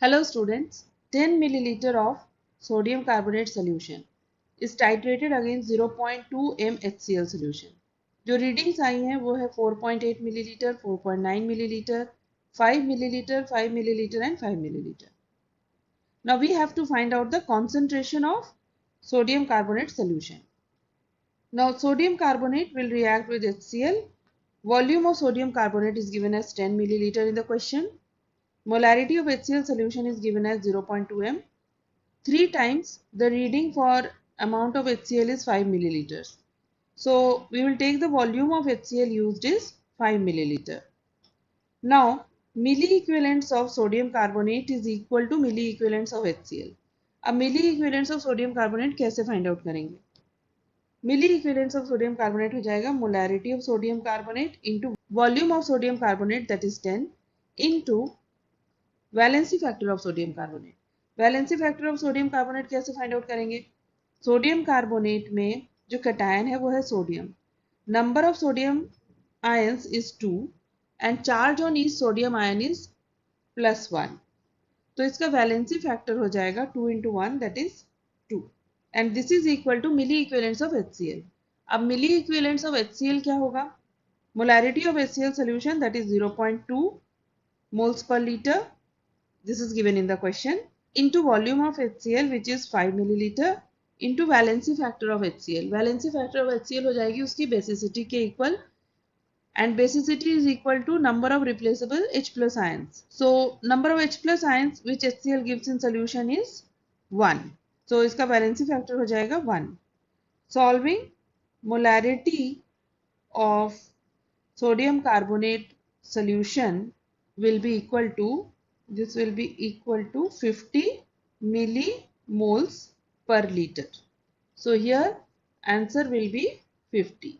Hello students, 10 milliliter of sodium carbonate solution is titrated against 0.2 m HCl solution. जो readings आई हैं वो है 4.8 millilitre, 4.9 millilitre, 5 millilitre, 5 millilitre and 5 milliliter. Now we have to find out the concentration of sodium carbonate solution. Now sodium carbonate will react with HCl. Volume of sodium carbonate is given as 10 milliliter in the question. Molarity of HCl solution is given as 0.2 m. 3 times the reading for amount of HCl is 5 milliliters. So we will take the volume of HCl used is 5 milliliter. Now milliequivalents of sodium carbonate is equal to milliequivalents of HCl. अब milliequivalents of sodium carbonate कैसे find out करेंगे? Milliequivalents of sodium carbonate हो जाएगा molarity of sodium carbonate into volume of sodium carbonate that is 10 into valency factor of sodium carbonate. Valency factor of sodium carbonate कैसे find out करेंगे? Sodium carbonate में जो cation है वो है sodium. Number of sodium ions is 2 and charge on each sodium ion is +1. तो इसका valency factor हो जाएगा 2 into 1 that is 2 and this is equal to milliequivalents of HCl. अब मिली इक्विवेलेंट्स ऑफ HCl क्या होगा? Molarity of HCl solution that is 0.2 moles per liter. This is given in the question, into volume of HCl which is 5 milliliter into valency factor of HCl. Valency factor of HCl हो जाएगी उसकी basicity के equal and basicity is equal to number of replaceable H plus ions. So number of H plus ions which HCl gives in solution is 1. So इसका valency factor हो जाएगा 1. Solving molarity of sodium carbonate solution will be equal to, this will be equal to 50 millimoles per liter. So here answer will be 50.